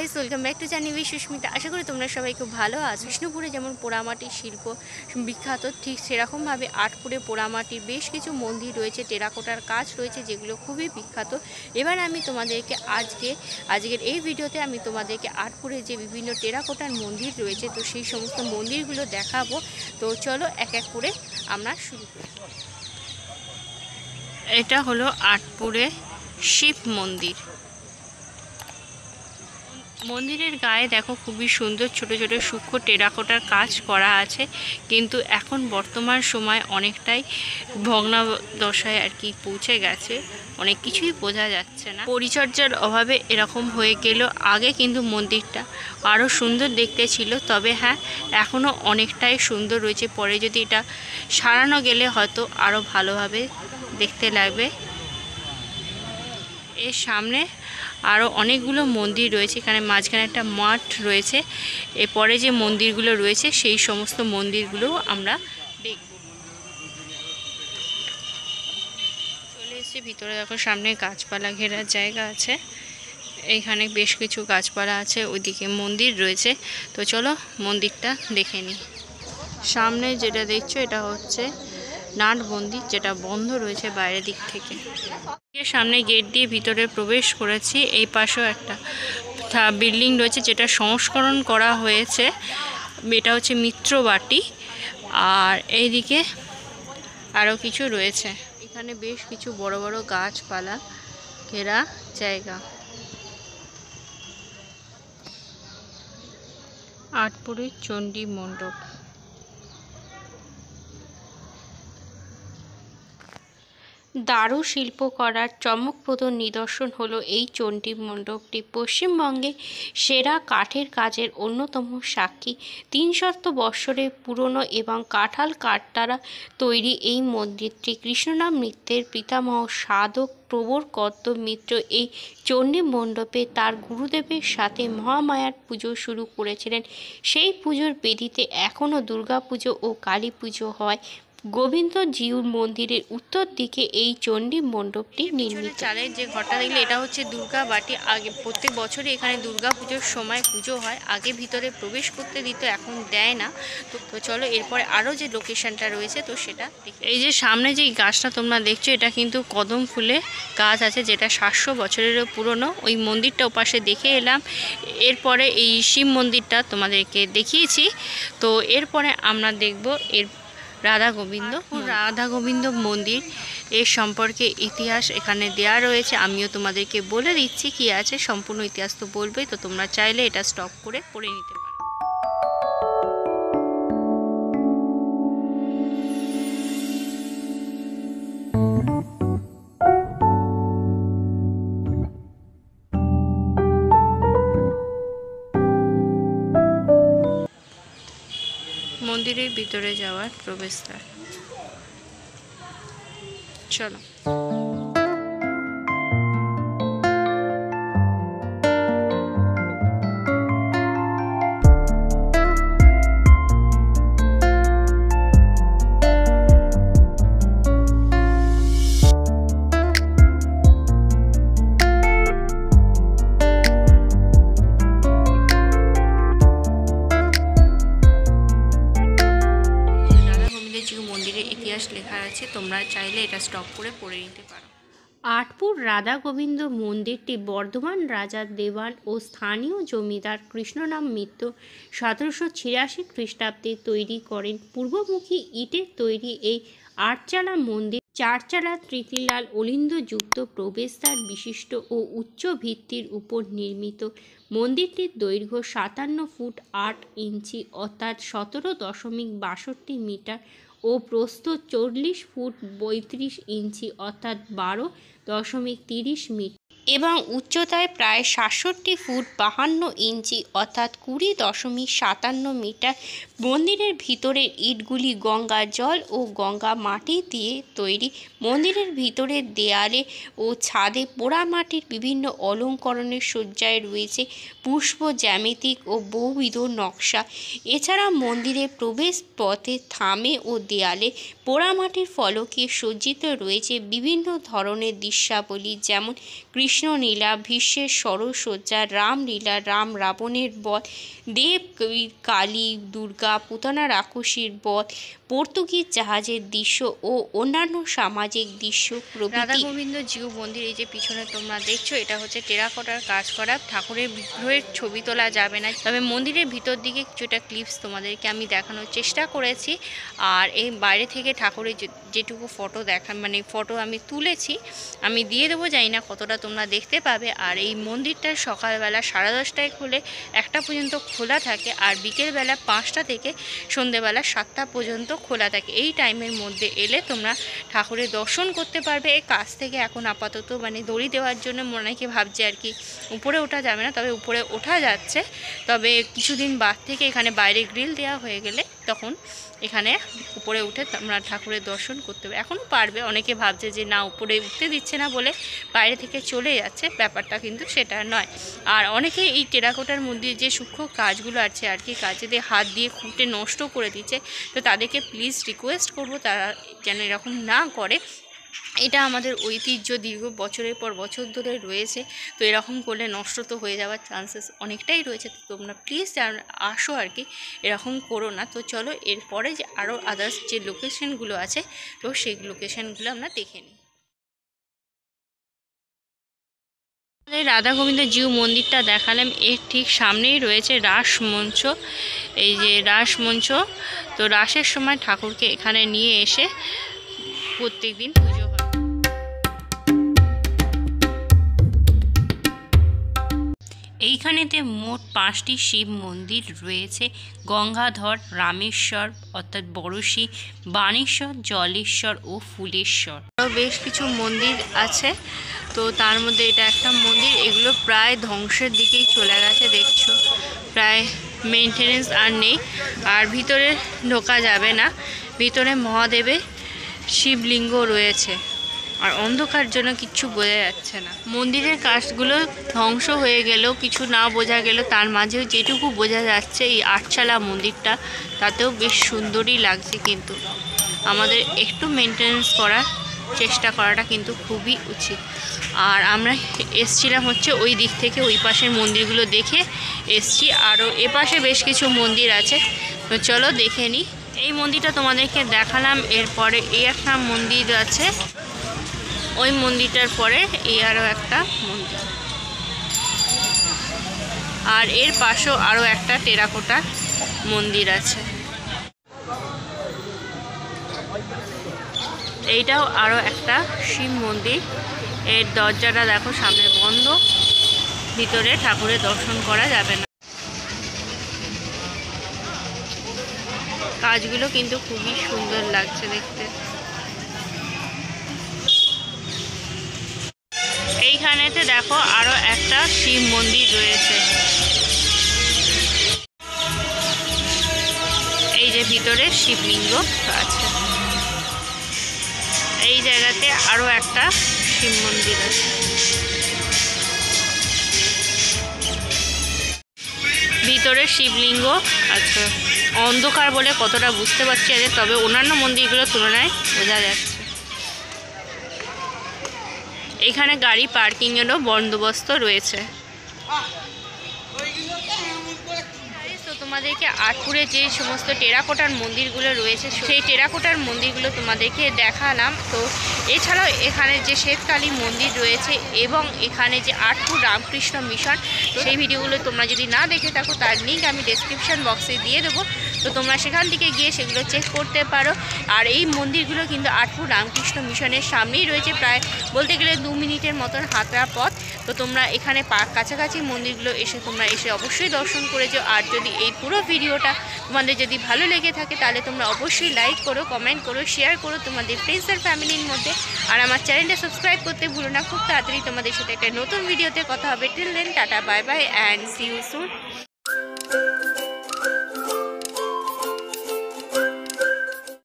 Guys, welcome back to channel Sushmita. আশা করি তোমরা সবাই খুব ভালো আছো। বিষ্ণুপুরে যেমন পোড়ামাটির শিল্প বিখ্যাত, ঠিক সেরকমভাবে আটপুরে পোড়ামাটির বেশ কিছু মন্দির রয়েছে, টেরাকোটার কাজ রয়েছে, যেগুলো খুবই বিখ্যাত। এবার আমি তোমাদেরকে আজকের এই ভিডিওতে আমি তোমাদেরকে আটপুরে যে বিভিন্ন টেরাকোটার মন্দির রয়েছে, তো সেই সমস্ত মন্দিরগুলো দেখাবো। তো চলো এক এক করে আমরা শুরু করি। এটা হলো আটপুরে শিব মন্দির। মন্দিরের গায়ে দেখো খুবই সুন্দর ছোট ছোট সূক্ষ্ম টেরাকোটার কাজ করা আছে, কিন্তু এখন বর্তমান সময় অনেকটাই ভগ্নাদশায় আর কি পৌঁছে গেছে, অনেক কিছুই বোঝা যাচ্ছে না। পরিচর্যার অভাবে এরকম হয়ে গেল। আগে কিন্তু মন্দিরটা আরও সুন্দর দেখতে ছিল, তবে হ্যাঁ এখনও অনেকটাই সুন্দর রয়েছে। পরে যদি এটা সারানো গেলে হয়তো আরও ভালোভাবে দেখতে লাগবে। এর সামনে আরও অনেকগুলো মন্দির রয়েছে, এখানে মাঝখানে একটা মাঠ রয়েছে। এরপরে যে মন্দিরগুলো রয়েছে সেই সমস্ত মন্দিরগুলো আমরা দেখব। চলে এসেছি ভিতরে। দেখো সামনে গাছপালা ঘেরার জায়গা আছে, এইখানে বেশ কিছু গাছপালা আছে, ওইদিকে মন্দির রয়েছে। তো চলো মন্দিরটা দেখে নিই। সামনে যেটা দেখছো এটা হচ্ছে নাট মন্দির, যেটা বন্ধ রয়েছে বাইরের দিক থেকে। সামনে গেট দিয়ে ভিতরে প্রবেশ করেছি। এই পাশেও একটা বিল্ডিং রয়েছে, যেটা সংস্করণ করা হয়েছে। এটা হচ্ছে মিত্রবাটি। আর এইদিকে আরও কিছু রয়েছে। এখানে বেশ কিছু বড় বড় গাছপালা ঘেরা জায়গা। আটপুরের চণ্ডী মণ্ডপ। দারু শিল্প করার চমকপ্রদ নিদর্শন হলো এই চণ্ডী মণ্ডপটি। পশ্চিমবঙ্গে সেরা কাঠের কাজের অন্যতম সাক্ষী। 300 বৎসরের পুরনো এবং কাঁঠাল কাঠ দ্বারা তৈরি এই মন্দিরটি কৃষ্ণনাম নৃত্যের পিতামহ সাধক প্রবর কদ্দব মিত্র এই চণ্ডী মণ্ডপে তার গুরুদেবের সাথে মহামায়ার পুজো শুরু করেছিলেন। সেই পুজোর বেদিতে এখনও দুর্গা পুজো ও কালী পুজো হয়। গোবিন্দজিউর মন্দিরের উত্তর দিকে এই চণ্ডী মণ্ডপটি নির্মিত। চালের যে ঘরটা দেখলে এটা হচ্ছে দুর্গা বাটি। আগে প্রত্যেক বছরই এখানে দুর্গা পুজোর সময় পুজো হয়। আগে ভিতরে প্রবেশ করতে দিত, এখন দেয় না। তো চলো এরপরে আরও যে লোকেশনটা রয়েছে তো সেটা। এই যে সামনে যে গাছটা তোমরা দেখছো, এটা কিন্তু কদম ফুলের গাছ আছে, যেটা 700 বছরেরও পুরনো। ওই মন্দিরটা ওপাশে দেখে এলাম। এরপরে এই শিব মন্দিরটা তোমাদেরকে দেখিয়েছি। তো এরপরে আমরা দেখব এর রাধা গোবিন্দ মন্দির। এর সম্পর্কে ইতিহাস এখানে দেয়া রয়েছে, আমিও তোমাদেরকে বলে দিচ্ছি কি আছে। সম্পূর্ণ ইতিহাস তো বলবেই, তো তোমরা চাইলে এটা স্টপ করে পড়ে নিতে পারো। মন্দিরের ভিতরে যাওয়ার প্রবেশদ্বার। চলো। মন্দিরের ইতিহাস লেখা আছে, তোমরা চাইলে এটা স্টপ করে পড়ে নিতে পারো। আটপুর রাধা গোবিন্দ মন্দিরটি বর্ধমান রাজা দেওয়ান ও স্থানীয় জমিদার কৃষ্ণনাম মিত্র 1786 খ্রিস্টাব্দে তৈরি করেন। পূর্বমুখী ইটের তৈরি এই আটচালা মন্দির 4 চালা তৃতীলাল অলিন্দযুক্ত প্রবেশদ্বার বিশিষ্ট ও উচ্চ ভিত্তির উপর নির্মিত। মন্দিরটির দৈর্ঘ্য 57 ফুট 8 ইঞ্চি অর্থাৎ 17.62 মিটার ও প্রস্থ 40 ফুট 35 ইঞ্চি অর্থাৎ 12.30 মিটার এবং উচ্চতায় প্রায় 67 ফুট 52 ইঞ্চি অর্থাৎ 20.57 মিটার। মন্দিরের ভিতরের ইটগুলি গঙ্গা জল ও গঙ্গা মাটি দিয়ে তৈরি। মন্দিরের ভিতরের দেয়ালে ও ছাদে পোড়ামাটির বিভিন্ন অলঙ্করণের সজ্জায় রয়েছে পুষ্প জ্যামিতিক ও বহুবিধ নকশা। এছাড়া মন্দিরের প্রবেশ পথে থামে ও দেয়ালে পোড়ামাটির ফলকে সজ্জিত রয়েছে বিভিন্ন ধরনের দৃশ্যাবলী, যেমন কৃষ্ণ কৃষ্ণলীলা, ভীষ্মের ষড়সজ্জা, রামলীলা, রাম রাবণের বধ, দেব কালী দুর্গা পুতনা রাক্ষসীর বধ, পর্তুগিজ জাহাজের দৃশ্য ও অন্যান্য সামাজিক দৃশ্য প্রভৃতি। রাধা গোবিন্দ জিউ মন্দির এই যে পিছনে তোমরা দেখছো, এটা হচ্ছে টেরাকোটার কাজ করা। ঠাকুরের বিগ্রহের ছবি তোলা যাবে না, তবে মন্দিরের ভিতর দিকে কিছুটা ক্লিপস তোমাদেরকে আমি দেখানোর চেষ্টা করেছি। আর এই বাইরে থেকে ঠাকুরের যেটুকু ফটো ফটো আমি তুলেছি আমি দিয়ে দেবো, জানি না কতটা তোমরা দেখতে পাবে। আর এই মন্দিরটা সকালবেলা 10:30টায় খুলে 1টা পর্যন্ত খোলা থাকে, আর বিকেলবেলা 5টা থেকে সন্ধেবেলা 7টা পর্যন্ত খোলা থাকে। এই টাইমের মধ্যে এলে তোমরা ঠাকুরের দর্শন করতে পারবে। এই কাছ থেকে এখন আপাতত দড়ি দেওয়ার জন্য অনেকে ভাবছে আর কি উপরে ওঠা যাবে না, তবে উপরে ওঠা যাচ্ছে। তবে কিছুদিন বাদ থেকে এখানে বাইরে গ্রিল দেওয়া হয়ে গেলে তখন এখানে উপরে উঠে তোমরা ঠাকুরের দর্শন করতে হবে। এখনও পারবে, অনেকে ভাবছে যে না উপরে উঠতে দিচ্ছে না বলে বাইরে থেকে চলে যাচ্ছে, ব্যাপারটা কিন্তু সেটা নয়। আর অনেকে এই টেরাকোটার মধ্যে যে সূক্ষ্ম কাজগুলো আছে আর কি, কাজে দিয়ে হাত দিয়ে খুঁটে নষ্ট করে দিচ্ছে, তো তাদেরকে প্লিজ রিকোয়েস্ট করব তারা যেন এরকম না করে। এটা আমাদের ঐতিহ্য, দীর্ঘ বছরের পর বছর ধরে রয়েছে, তো এরকম করলে নষ্ট তো হয়ে যাওয়ার চান্সেস অনেকটাই রয়েছে। তো তোমরা প্লিজ আসো আর কি, এরকম করো না। তো চলো এরপরে যে আরও আদার্স যে লোকেশনগুলো আছে, তো সেই লোকেশনগুলো আমরা দেখে নিই। রাধা গোবিন্দ জিউ মন্দিরটা দেখালাম, এর ঠিক সামনেই রয়েছে রাসমঞ্চ। এই যে রাসমঞ্চ, তো রাসের সময় ঠাকুরকে এখানে নিয়ে এসে প্রত্যেক দিন পুজো হয়। এইখানেতে মোট 5টি শিব মন্দির রয়েছে: গঙ্গাধর, রামেশ্বর অর্থাৎ বড়শি, বাণেশ্বর, জলেশ্বর ও ফুলেশ্বর। আরও বেশ কিছু মন্দির আছে, তো তার মধ্যে এটা একটা মন্দির। এগুলো প্রায় ধ্বংসের দিকেই চলে গেছে, দেখছো প্রায় মেনটেনেন্স আর নেই। আর ভিতরে ঢোকা যাবে না, ভিতরে মহাদেবের শিবলিঙ্গ রয়েছে, আর অন্ধকার জন্য কিচ্ছু বোঝা যাচ্ছে না। মন্দিরের কাজগুলো ধ্বংস হয়ে গেলেও কিছু না বোঝা গেল, তার মাঝেও যেটুকু বোঝা যাচ্ছে এই 8চালা মন্দিরটা, তাতেও বেশ সুন্দরই লাগছে। কিন্তু আমাদের একটু মেনটেনেন্স করার চেষ্টা করাটা কিন্তু খুবই উচিত। আর আমরা এসছিলাম হচ্ছে ওই দিক থেকে, ওই পাশের মন্দিরগুলো দেখে এসছি। আরও এপাশে বেশ কিছু মন্দির আছে, তো চলো দেখে নিই। এই মন্দিরটা তোমাদেরকে দেখালাম, এরপরে এই একটা মন্দির আছে, ওই মন্দিরটার পরে এই আরও একটা মন্দির, আর এর পাশেও আরও একটা টেরাকোটার মন্দির আছে। এইটাও আরও একটা শিব মন্দির। এর দরজাটা দেখো সামনে বন্ধ, ভিতরে ঠাকুরের দর্শন করা যাবে না। কাজগুলো কিন্তু খুবই সুন্দর লাগছে দেখতে। এইখানেতে দেখো আরো একটা শিব মন্দির রয়েছে, এই যে ভিতরে শিবলিঙ্গ আছে। এই জায়গাতে আরো একটা শিব মন্দির আছে, ভিতরে শিবলিঙ্গ আছে। অন্ধকার বলে কতটা বুঝতে পারছি না, তবে অন্যান্য মন্দিরগুলোর তুলনায় বোঝা যাচ্ছে। এখানে গাড়ি পার্কিংয়েরও বন্দোবস্ত রয়েছে। তো তোমাদেরকে আটপুরে যে সমস্ত টেরাকোটার মন্দিরগুলো রয়েছে সেই টেরাকোটার মন্দিরগুলো তোমাদেরকে দেখালাম। তো এছাড়াও এখানে যে শ্বেতকালী মন্দির রয়েছে এবং এখানে যে আটপুর রামকৃষ্ণ মিশন, সেই ভিডিওগুলো তোমরা যদি না দেখে থাকো তার লিঙ্ক আমি ডেসক্রিপশন বক্সে দিয়ে দেবো, তো তোমরা সেখান থেকে গিয়ে সেগুলো চেক করতে পারো। আর এই মন্দিরগুলো কিন্তু আটপুর রামকৃষ্ণ মিশনের সামনেই রয়েছে, প্রায় বলতে গেলে 2 মিনিটের মতন হাঁটা পথ। তো তোমরা এখানে কাছাকাছি মন্দিরগুলো তোমরা এসে অবশ্যই দর্শন করে যাও। আর যদি এই পুরো ভিডিওটা তোমাদের যদি ভালো লেগে থাকে তাহলে তোমরা অবশ্যই লাইক করো, কমেন্ট করো, শেয়ার করো তোমাদের ফ্রেন্ডস আর ফ্যামিলির মধ্যে। আর আমার চ্যানেলটা সাবস্ক্রাইব করতে ভুলো না। খুব তাড়াতাড়ি তোমাদের সাথে একটা নতুন ভিডিওতে কথা হবে। Till then tata, bye bye and see you soon.